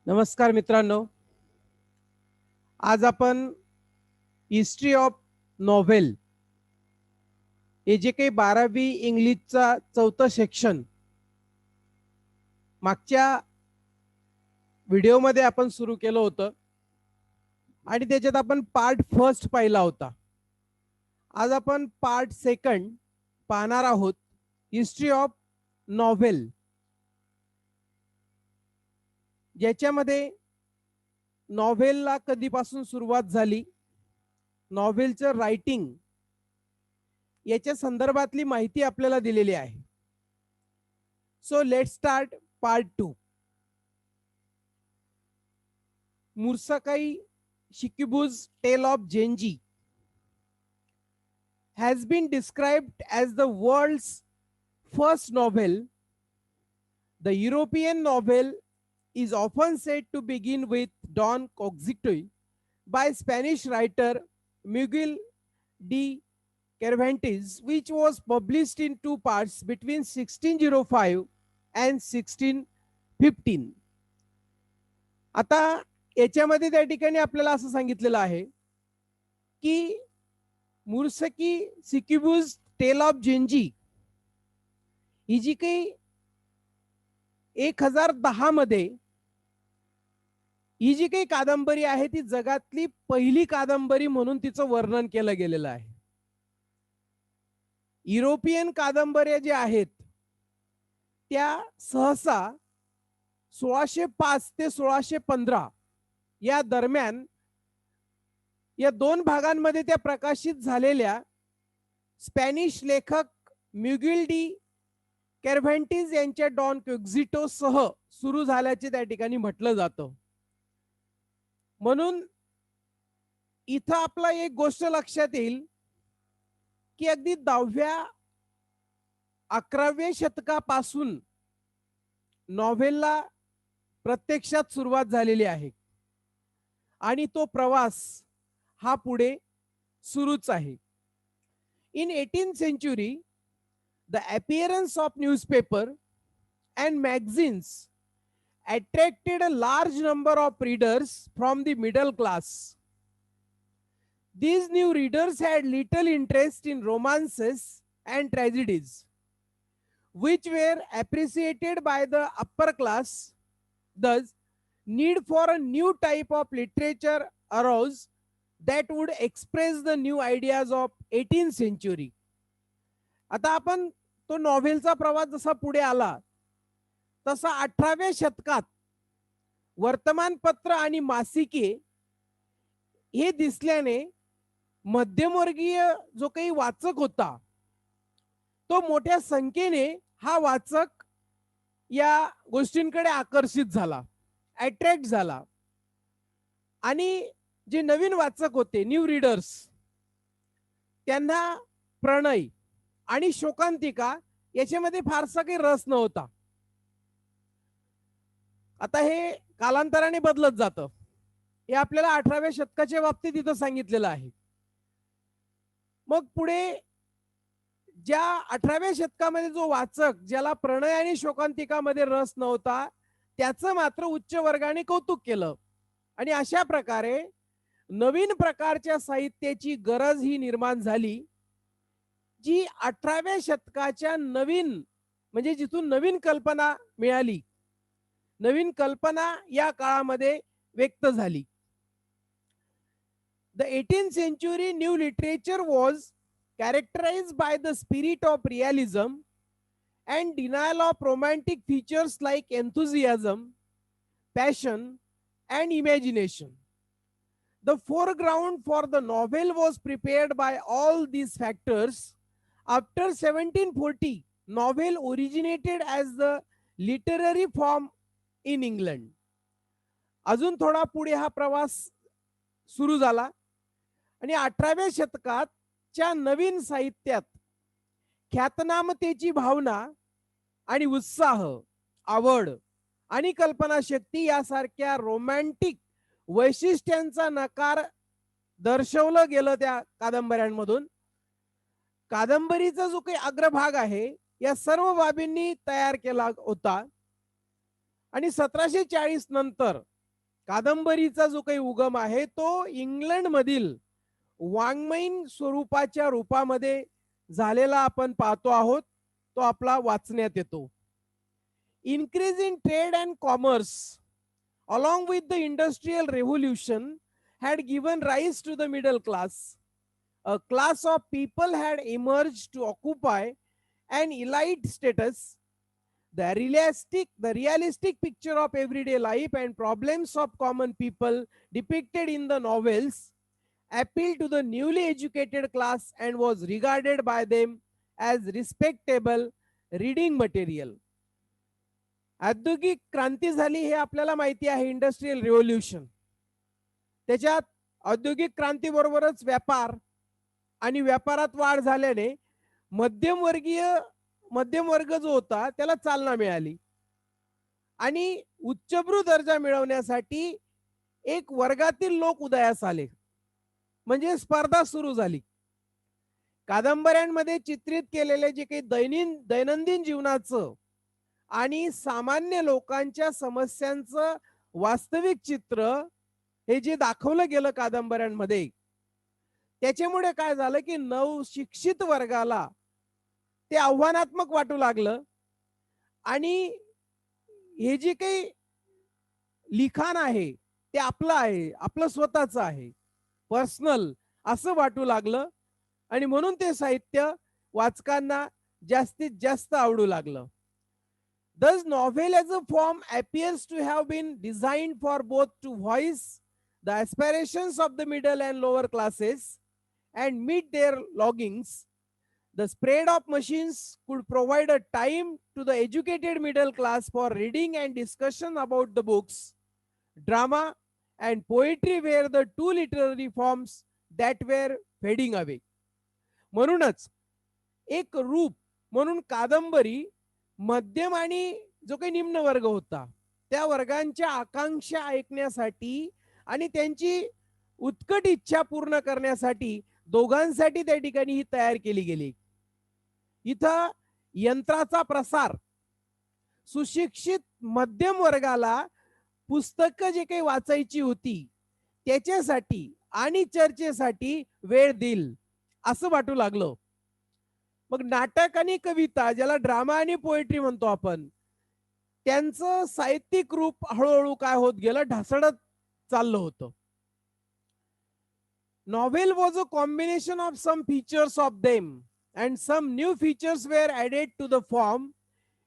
नमस्कार मित्रांनो. आज आपण हिस्ट्री ऑफ नॉव्हेल हे जे काही 12वी इंग्लिशचा चौथं सेक्शन मागच्या व्हिडिओमध्ये आपण सुरू केलं होतं आणि त्याच्यात आपण पार्ट फर्स्ट पाहिला होता. आज आपण पार्ट सेकंड पाहणार आहोत. हिस्ट्री ऑफ नॉव्हेल, ज्याच्यामध्ये नॉव्हेलला कधीपासून सुरुवात झाली, नॉव्हेलचं रायटिंग याच्या संदर्भातली माहिती आपल्याला दिलेली आहे. So let's start part 2. मुर्साकाई शिकिबु's Tale of Genji has been described as the world's first novel. The European novel is often said to begin with Don Quixote by Spanish writer Miguel de Cervantes, which was published in two parts between 1605 and 1615. आता याच्यामध्ये त्या ठिकाणी आपल्याला असं सांगितलेलं आहे की मुर्सकी शिकिबु's tail of Gen Z ही जी काही 1010 मध्ये ही जी काही कादंबरी आहे ती जगातली पहिली कादंबरी म्हणून तिचं वर्णन केलं गेलेलं आहे. युरोपियन कादंबऱ्या ज्या आहेत त्या सहसा 1605 ते 1615 या दरम्यान या दोन भागांमध्ये त्या प्रकाशित झालेल्या स्पॅनिश लेखक म्युगिल डी कॅर्व्हॅन्टिस यांच्या डॉन क्विक्झिटो सह सुरू झाल्याचे त्या ठिकाणी म्हटलं जातं. म्हणून इथं आपला एक गोष्ट लक्षात येईल की अगदी 10व्या 11व्या शतकापासून नॉव्हेलला प्रत्यक्षात सुरुवात झालेली आहे आणि तो प्रवास हा पुढे सुरूच आहे. In 18th century, the appearance of newspaper and magazines attracted a large number of readers from the middle class. These new readers had little interest in romances and tragedies, which were appreciated by the upper class. Thus, need for a new type of literature arose that would express the new ideas of 18th century. आता आपण तो नॉव्हेलचा प्रवास जसा पुढे आला तसा 18व्या शतकात वर्तमानपत्र आणि मासिके हे दिसल्याने मध्यमवर्गीय जो काही वाचक होता तो मोठ्या संख्येने हा वाचक या गोष्टींकडे आकर्षित झाला, अट्रॅक्ट झाला. आणि जे नवीन वाचक होते, न्यू रीडर्स, त्यांना प्रणय आणि शोकांतिका याच्यामध्ये फारसा काही रस नव्हता. आता हे कालांतराने बदलत जातं. हे आपल्याला 18व्या शतकाच्या बाबतीत इथं सांगितलेलं आहे. मग पुढे ज्या 18व्या शतकामध्ये जो वाचक ज्याला प्रणय आणि शोकांतिकामध्ये रस नव्हता त्याचं मात्र उच्च वर्गाने कौतुक केलं आणि अशा प्रकारे नवीन प्रकारच्या साहित्याची गरज ही निर्माण झाली, जी 18व्या शतकाच्या नवीन म्हणजे जिथून नवीन कल्पना मिळाली, नवीन कल्पना या काळामध्ये व्यक्त झाली. The 18th century new literature was characterized by the spirit of realism and denial of romantic features like enthusiasm, passion, and imagination. The foreground for the novel was prepared by all these factors. After 1740, novel originated as the literary form in England. अजून थोडा पुढे हा प्रवास सुरू झाला आणि 18व्या शतकाच्या नवीन साहित्यात ख्यातनामतेची भावना आणि उत्साह, आवड आणि कल्पनाशक्ती यासारख्या रोमॅन्टिक वैशिष्ट्यांचा नकार दर्शवलं गेलं त्या कादंबऱ्यांमधून. कादंबरीचा जो काही अग्रभाग आहे या सर्व बाबींनी तयार केला होता आणि 1740 नंतर कादंबरीचा जो काही उगम आहे तो इंग्लंड मधील वाङ्मयीन स्वरूपाच्या रूपामध्ये झालेला आपण पाहतो आहोत, तो आपला वाचण्यात येतो. Increase in trade and commerce along with the industrial revolution had given rise to the middle class. A class of people had emerged to occupy an elite status. The realistic picture of everyday life and problems of common people depicted in the novels appealed to the newly educated class and was regarded by them as respectable reading material. औद्योगिक क्रांती झाली हे आपल्याला माहिती आहे, industrial revolution. त्याच्यात औद्योगिक क्रांतीबरोबरच व्यापार आणि व्यापारात वाढ झाल्याने मध्यम वर्ग जो होता त्याला चालना मिळाली आणि उच्चभ्रू दर्जा मिळवण्यासाठी एक वर्गातील लोक उदयास आले, म्हणजे स्पर्धा सुरू झाली. कादंबऱ्यांमध्ये चित्रित केलेले जे काही दैनंदिन जीवनाचं आणि सामान्य लोकांच्या समस्यांचं वास्तविक चित्र हे जे दाखवलं गेलं कादंबऱ्यांमध्ये, त्याच्यामुळे काय झालं की नवशिक्षित वर्गाला ते आव्हानात्मक वाटू लागलं आणि हे जे काही लिखाण आहे ते आपलं आहे, आपलं स्वतःचं आहे, पर्सनल असं वाटू लागलं आणि म्हणून ते साहित्य वाचकांना जास्तीत जास्त आवडू लागलं. Thus, novel as a form appears to have been designed for both to voice the aspirations of the middle and lower classes and meet their longings. The spread of machines could provide a time to the educated middle class for reading and discussion about the books. Drama and poetry were the two literary forms that were fading away. म्हणूनच एक रूप म्हणून कादंबरी मध्यम आणि जो काही निम्न वर्ग होता त्या वर्गांच्या आकांक्षा ऐकण्यासाठी आणि त्यांची उत्कट इच्छा पूर्ण करण्यासाठी दोघांसाठी त्या ठिकाणी ही तयार केली गेली. इथं यंत्राचा प्रसार सुशिक्षित मध्यम वर्गाला पुस्तकं जे काही वाचायची होती त्याच्यासाठी आणि चर्चेसाठी वेळ देईल असं वाटू लागलं. मग नाटक आणि कविता, ज्याला ड्रामा आणि पोएट्री म्हणतो आपण, त्यांचं साहित्यिक रूप हळूहळू काय होत गेलं, ढासळत चाललं होतं. Novel was a combination of some features of them and some new features were added to the form.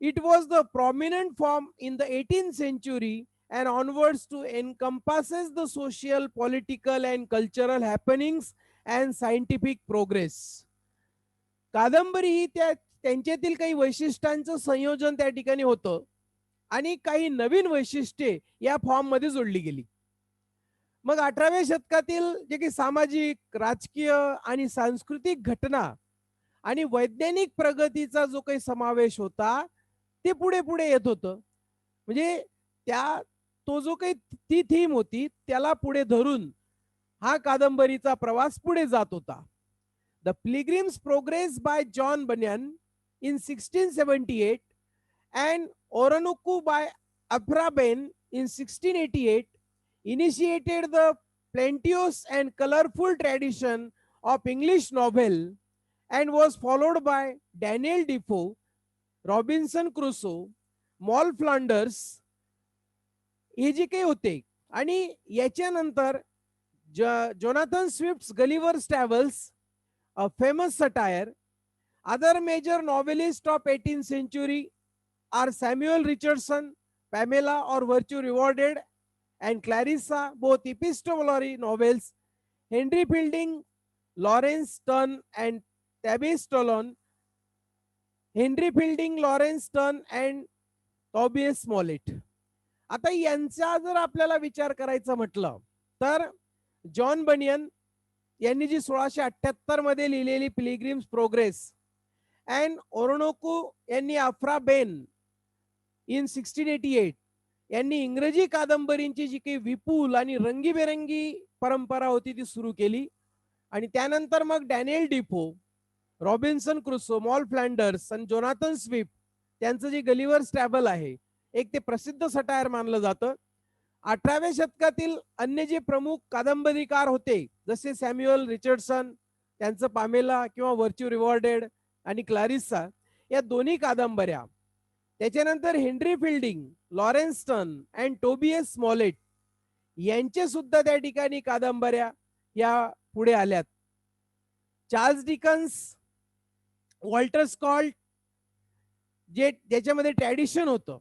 It was the prominent form in the 18th century and onwards to encompasses the social, political and cultural happenings and scientific progress. कादंबरी ही त्यांच्यातील काही वैशिष्ट्यांचं संयोजन त्या ठिकाणी होतं आणि काही नवीन वैशिष्ट्ये या फॉर्म मध्ये जोडली गेली. मग 18व्या शतकातील जे काही सामाजिक, राजकीय आणि सांस्कृतिक घटना आणि वैज्ञानिक प्रगतीचा जो काही समावेश होता ते पुढे पुढे येत होतं. म्हणजे तो जो काही ती थीम होती त्याला पुढे धरून हा कादंबरीचा प्रवास पुढे जात होता. The Pilgrim's Progress by John Bunyan in 1678 and Oronooko by Aphra Behn in 1688 initiated the plenteous and colorful tradition of English novel and was followed by Daniel Defoe, Robinson Crusoe, Moll Flanders हे जे काही होते. आणि याच्यानंतर Jonathan Swift's Gulliver's Travels, a famous satire. Other major novelists of 18th century are Samuel Richardson, Pamela or Virtue Rewarded, and Clarissa, both epistolary novels. Henry Fielding, Lawrence Sterne and Tabby Stolon. Henry Fielding, Lawrence Sterne and Tobias Smollett. आता यांचा जर आपल्याला विचार करायचा म्हटलं तर John बनियन यांनी जी 1678 मध्ये लिहिलेली पिलग्रिम्स प्रोग्रेस अँड ओरोनोको यांनी अफ्रा बेन इन 1688 यांनी इंग्रजी कादंबरींची जी काही विपुल आणि रंगीबेरंगी परंपरा होती ती सुरू केली. आणि त्यानंतर मग Daniel Defoe, Robinson Crusoe, Moll Flanders आणि जोनाथन स्विफ्ट त्यांचं जे गलिव्हर्स ट्रॅव्हल आहे एक ते प्रसिद्ध सटायर मानलं जातं. 18व्या शतकातील अन्य जे प्रमुख कादंबरीकार होते जसे सॅम्युअल रिचर्डसन, त्यांचं पामेला किंवा व्हर्च्यू रिवॉर्डेड आणि क्लारिसा, या दोन्ही कादंबऱ्या, त्याच्यानंतर Henry Fielding, Laurence Sterne and Tobias Smollett यांचे सुद्धा त्या ठिकाणी कादंबऱ्या या पुढे आल्यात. चार्ल्स डिकन्स, वॉल्टर स्कॉट, जे ज्याच्यामध्ये ट्रॅडिशन होतं.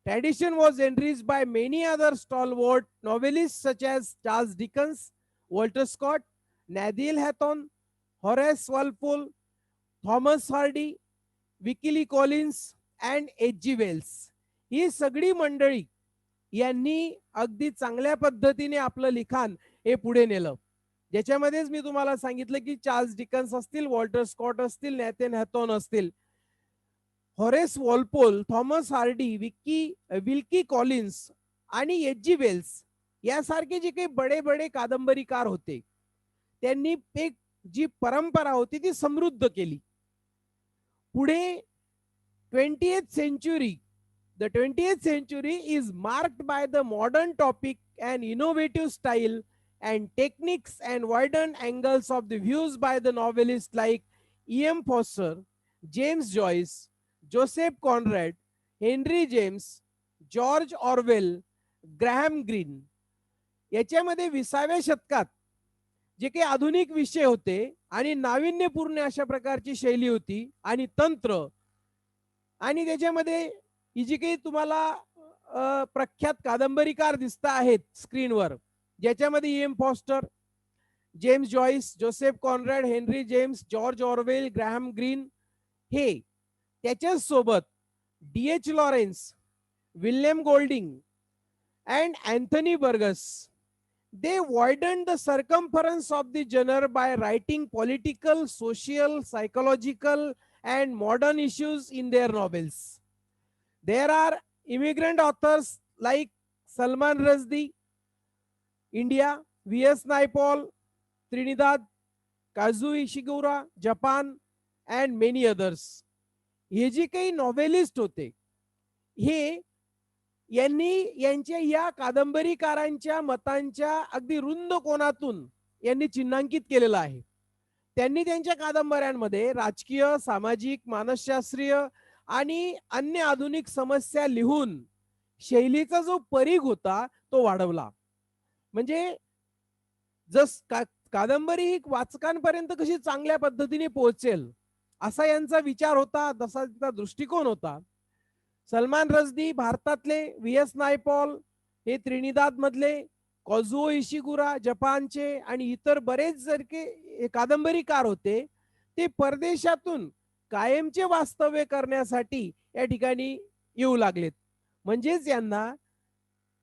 Tradition was enriched by many other stalwart novelists such as Charles Dickens, Walter Scott, Nathaniel Hawthorne, Horace Walpole, Thomas Hardy, Wilkie Collins and H.G. Wells. ही सगळी मंडळी यांनी अगदी चांगल्या पद्धतीने आपलं लिखाण हे पुढे नेलं. ज्याच्यामध्येच मी तुम्हाला सांगितलं की चार्ल्स डिकन्स असतील, वॉल्टर स्कॉट असतील, नॅथन हॅथॉर्न असतील, Horace Walpole, Thomas Hardy, Wilkie Collins आणि एच.जी. वेल्स यासारखे जे काही बडे बडे कादंबरीकार होते, त्यांनी एक जी परंपरा होती ती समृद्ध केली. पुढे 20th century, the 20th century is marked by the modern topic and innovative style and techniques and widened angles of the views by the novelists like E.M. Forster, James Joyce, Joseph Conrad, Henry James, George Orwell, Graham green. याच्यामध्ये 20व्या शतकात जे काही आधुनिक विषय होते आणि नाविन्यपूर्ण अशा प्रकारची शैली होती आणि तंत्र, आणि त्याच्यामध्ये ही जी काही तुम्हाला प्रख्यात कादंबरीकार दिसत आहेत स्क्रीनवर, ज्याच्यामध्ये ई.एम. Foster, James Joyce, Joseph Conrad, Henry James, George Orwell, Graham green, हे त्याच्याच सोबत D.H.. Lawrence, William Golding and Anthony Burgess, they widened the circumference of the genre by writing political, social, psychological and modern issues in their novels. There are immigrant authors like Salman Rushdie, India, V.S. Naipaul, Trinidad, Kazuo Ishiguro, Japan and many others. हे जे काही नॉव्हेलिस्ट होते, हे यांनी यांच्या या कादंबरीकारांच्या मतांच्या अगदी रुंद कोनातून यांनी चिन्हांकित केलेलं आहे. त्यांनी त्यांच्या कादंबऱ्यांमध्ये राजकीय, सामाजिक, मानसशास्त्रीय आणि अन्य आधुनिक समस्या लिहून शैलीचा जो परीघ होता तो वाढवला. म्हणजे जस कादंबरी ही वाचकांपर्यंत कशी चांगल्या पद्धतीने पोहोचेल असा यांचा विचार होता, तसा त्यांचा दृष्टिकोन होता. सलमान रश्दी भारतातले, व्ही.एस. नायपॉल हे त्रिनिदाद मधले, काझुओ इशिगुरा जपानचे आणि इतर बरेच जरके कादंबरीकार होते, ते परदेशातून कायमचे वास्तव्य करण्यासाठी या ठिकाणी येऊ लागलेत. म्हणजेच यांना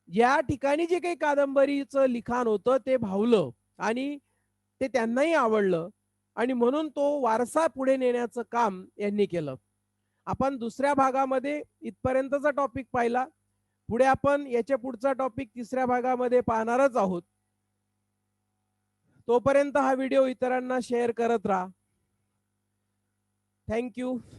या ठिकाणी जे काही कादंबरीचं लिखाण होतं ते भावलं आणि ते त्यांनाही आवडलं आणि म्हणून तो वारसा पुढे नेण्याचं काम यांनी केलं. आपण दुसऱ्या भागामध्ये इथपर्यंतचा टॉपिक पाहिला. पुढे आपण याच्या पुढचा टॉपिक तिसऱ्या भागामध्ये पाहणारच आहोत. तोपर्यंत हा व्हिडिओ इतरांना शेअर करत राहा. थँक्यू.